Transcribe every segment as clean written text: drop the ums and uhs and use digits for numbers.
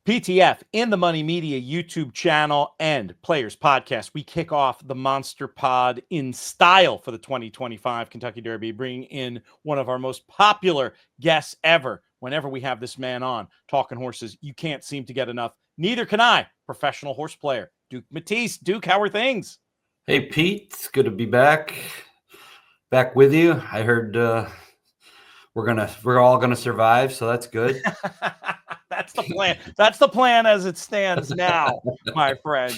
PTF in the Money Media YouTube channel and Players Podcast. We kick off the Monster Pod in style for the 2025 Kentucky Derby, bringing in one of our most popular guests ever. Whenever we have this man on talking horses, you can't seem to get enough. Neither can I. Professional horse player, Duke MATTIES. Duke, how are things? Hey, Pete. It's good to be back with you. I heard we're all gonna survive, so that's good. That's the plan. That's the plan as it stands now, my friend.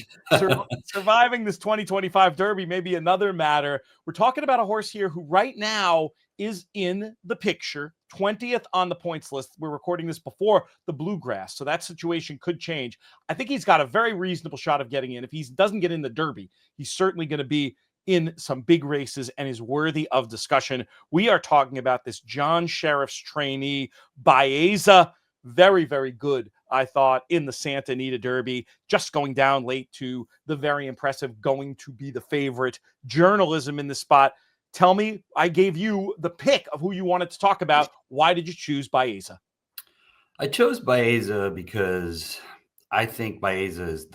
Surviving this 2025 Derby may be another matter. We're talking about a horse here who right now is in the picture, 20th on the points list. We're recording this before the Bluegrass, so that situation could change. I think he's got a very reasonable shot of getting in. If he doesn't get in the Derby, he's certainly going to be in some big races and is worthy of discussion. We are talking about this John Shirreffs trainee, Baeza. Very, very good, I thought, in the Santa Anita Derby, just going down late to the very impressive, going to be the favorite. Journalism in the spot. Tell me, I gave you the pick of who you wanted to talk about. Why did you choose Baeza? I chose Baeza because I think Baeza is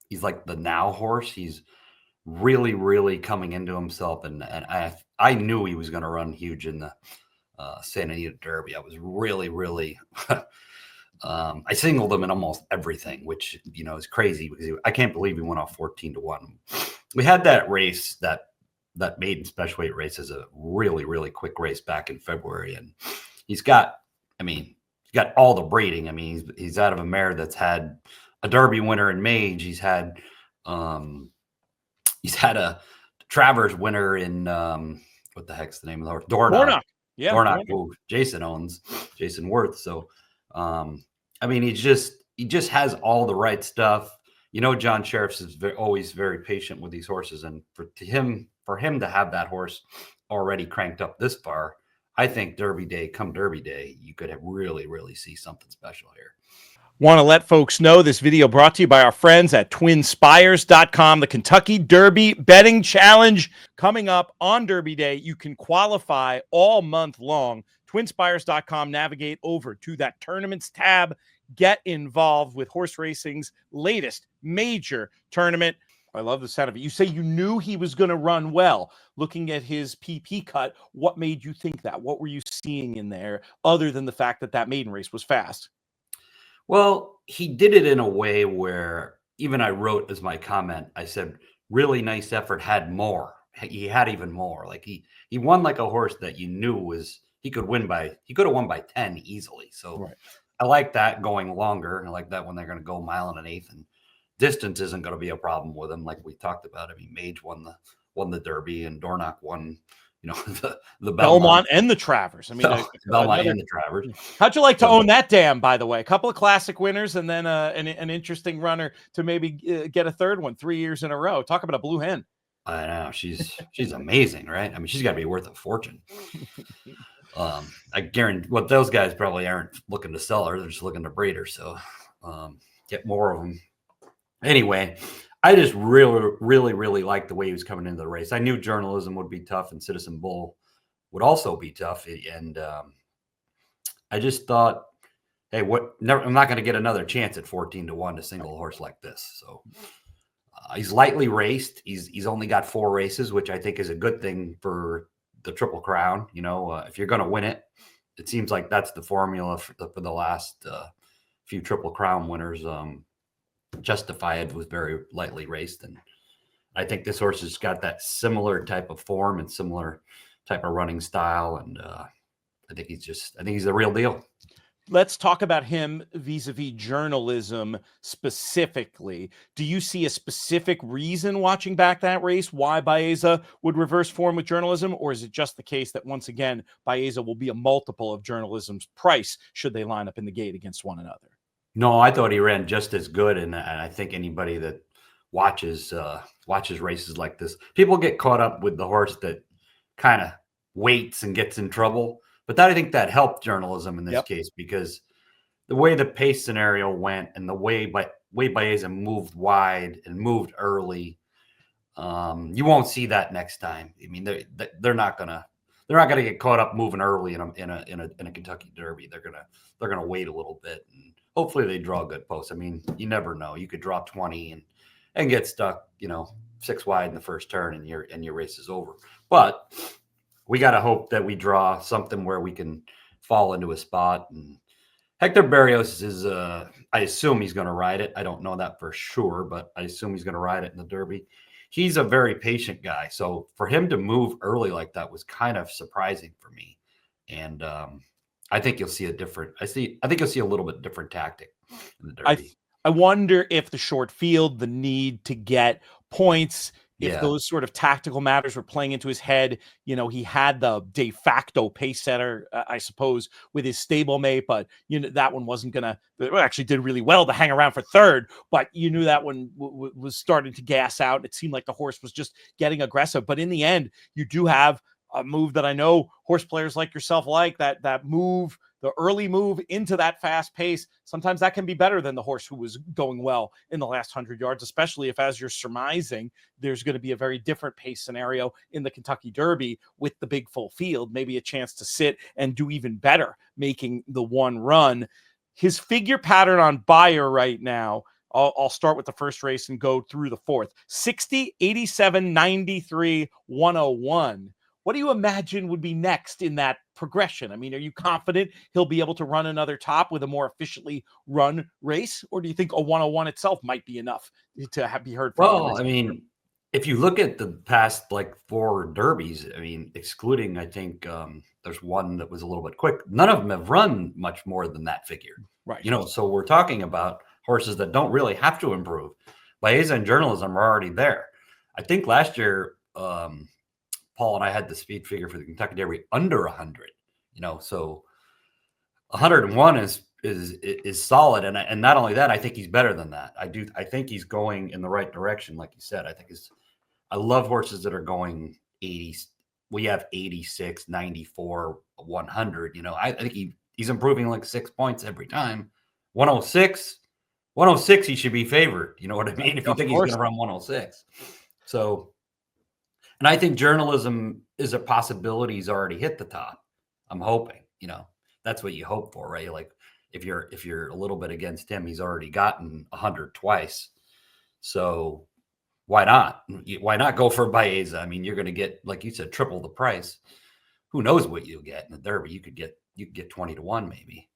he's like the now horse. He's really, really coming into himself, and I knew he was going to run huge in the Santa Anita Derby. I was really, really I singled him in almost everything, which, is crazy because I can't believe he went off 14-1. We had that race, that maiden special weight race, as a really, really quick race back in February. And he's got all the breeding. I mean, he's out of a mare that's had a Derby winner in Mage. He's had a Travers winner in what the heck's the name of the horse? Dornoch. Yeah, Dornoch, who Jason owns, Jason Worth. So he just has all the right stuff. John Shirreffs is always very patient with these horses, and for him to have that horse already cranked up this far, I think Derby Day, you could really, really see something special here. Want to let folks know this video brought to you by our friends at TwinSpires.com. The Kentucky Derby Betting Challenge coming up on Derby Day. You can qualify all month long. TwinSpires.com. Navigate over to that tournaments tab. Get involved with horse racing's latest major tournament. I love the sound of it. You say you knew he was going to run well. Looking at his PP cut, what made you think that? What were you seeing in there other than the fact that maiden race was fast? Well, he did it in a way where even I wrote as my comment, I said, really nice effort, had more. He had even more. Like he won like a horse that you knew he could have won by 10 easily. So right. I like that going longer. I like that when they're going to go 1 1/8, and distance isn't going to be a problem with him. Like we talked about. I mean, Mage won the Derby, and Dornoch won, the Belmont and the Travers. I mean, Belmont and the Travers. How'd you like to own that dam, by the way? A couple of classic winners, and then an interesting runner to maybe get a third one 3 years in a row. Talk about a blue hen. I know, she's amazing, right? I mean, she's got to be worth a fortune. I guarantee what those guys probably aren't looking to sell her; they're just looking to breed her. So get more of them. Anyway, I just really, really, really liked the way he was coming into the race. I knew journalism would be tough, and Citizen Bull would also be tough. And I just thought, hey, I'm not going to get another chance at 14-1 to single a horse like this. So he's lightly raced. He's only got 4 races, which I think is a good thing for the Triple Crown. If you're going to win it, it seems like that's the formula for the last few Triple Crown winners. Justified was very lightly raced, and I think this horse has got that similar type of form and similar type of running style, and I think he's the real deal. Let's talk about him vis-a-vis journalism specifically. Do you see a specific reason watching back that race why Baeza would reverse form with journalism, or is it just the case that once again Baeza will be a multiple of journalism's price should they line up in the gate against one another? No, I thought he ran just as good, and I think anybody that watches races like this, people get caught up with the horse that kind of waits and gets in trouble. But I think that helped journalism in this case, because the way the pace scenario went and the way Baeza moved wide and moved early, you won't see that next time. I mean, they're not gonna get caught up moving early in a Kentucky Derby. They're gonna wait a little bit, and hopefully they draw a good post. I mean, you never know. You could draw 20 and get stuck, 6 wide in the first turn and your race is over. But we got to hope that we draw something where we can fall into a spot. And Hector Berrios is, I assume he's going to ride it. I don't know that for sure, but I assume he's going to ride it in the Derby. He's a very patient guy. So for him to move early like that was kind of surprising for me. And I think you'll see I think you'll see a little bit different tactic in the Derby. I wonder if the short field, the need to get points, if those sort of tactical matters were playing into his head. He had the de facto pace setter, I suppose, with his stablemate, but that one wasn't gonna. It actually did really well to hang around for third, but you knew that one was starting to gas out. It seemed like the horse was just getting aggressive, but in the end, you do have a move that I know horse players like yourself that move. The early move into that fast pace, sometimes that can be better than the horse who was going well in the last 100 yards, especially if, as you're surmising, there's going to be a very different pace scenario in the Kentucky Derby with the big full field, maybe a chance to sit and do even better, making the one run. His figure pattern on Beyer right now, I'll start with the first race and go through the fourth. 60, 87, 93, 101. What do you imagine would be next in that progression? I mean, are you confident he'll be able to run another top with a more efficiently run race? Or do you think a 101 itself might be enough to be heard from? Well, I mean, if you look at the past 4 derbies, I mean, excluding, I think there's one that was a little bit quick. None of them have run much more than that figure. Right. So we're talking about horses that don't really have to improve. Baeza and journalism are already there. I think last year, Paul and I had the speed figure for the Kentucky Derby under 100, so 101 is solid. And not only that, I think he's better than that. I think he's going in the right direction. Like you said, I love horses that are going 80. We have 86, 94, 100, I think he's improving 6 points every time. 106, he should be favored. You know what I mean? If you think he's going to run 106. So, and I think journalism is a possibility. He's already hit the top. I'm hoping, that's what you hope for, right? If you're a little bit against him, he's already gotten 100 twice. So why not? Why not go for Baeza? I mean, you're going to get, like you said, triple the price. Who knows what you'll get in the Derby? You could get 20 to 1 maybe.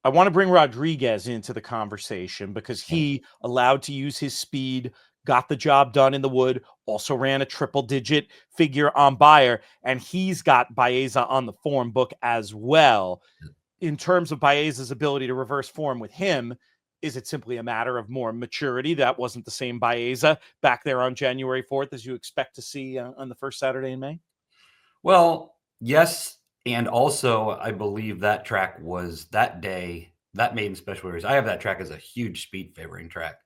I want to bring Rodriguez into the conversation because he allowed to use his speed, got the job done in the Wood, also ran a triple-digit figure on Beyer, and he's got Baeza on the form book as well. In terms of Baeza's ability to reverse form with him, is it simply a matter of more maturity? That wasn't the same Baeza back there on January 4th as you expect to see on the first Saturday in May? Well, yes, and also I believe that track was that day, that maiden special race. I have that track as a huge speed favoring track.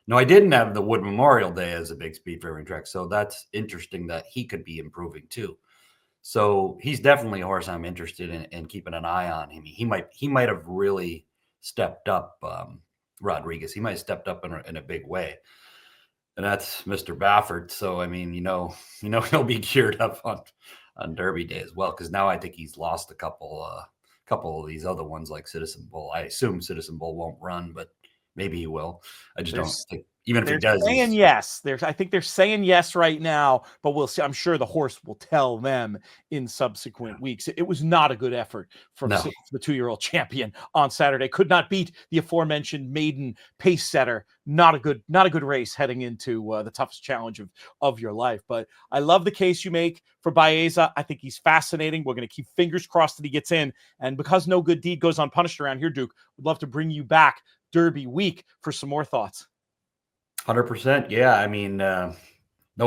No, I didn't have the Wood Memorial Day as a big speed favoring track. So that's interesting that he could be improving too. So he's definitely a horse I'm interested in keeping an eye on him. He might have really stepped up, Rodriguez. He might have stepped up in a big way. And that's Mr. Baffert. So, I mean, he'll be geared up on Derby Day as well. Because now I think he's lost a couple of these other ones like Citizen Bull. I assume Citizen Bull won't run, but maybe he will. I just don't think, even if he does. Saying yes. I think they're saying yes right now, but we'll see. I'm sure the horse will tell them in subsequent weeks. It was not a good effort from the 2-year-old champion on Saturday. Could not beat the aforementioned maiden pace setter. Not a good race heading into the toughest challenge of your life. But I love the case you make for Baeza. I think he's fascinating. We're going to keep fingers crossed that he gets in. And because no good deed goes unpunished around here, Duke, would love to bring you back Derby week for some more thoughts. 100%. Yeah. I mean, no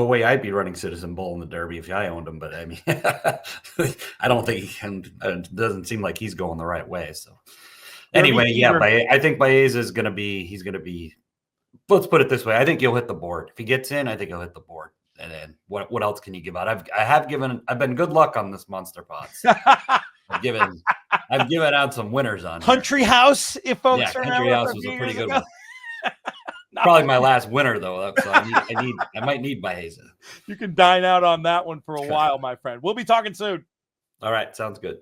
way I'd be running Citizen Bull in the Derby if I owned him, but I mean, I don't think he can. It doesn't seem like he's going the right way. So anyway, I think Baeza is going to be, let's put it this way. I think he'll hit the board. If he gets in, I think he'll hit the board. And then what else can you give out? I've been good luck on this Monster Pots. I've given out some winners on Country here. House. If folks Country House was a pretty good one. Probably my last winner though. So I might need Baeza. You can dine out on that one for a while, my friend. We'll be talking soon. All right, sounds good.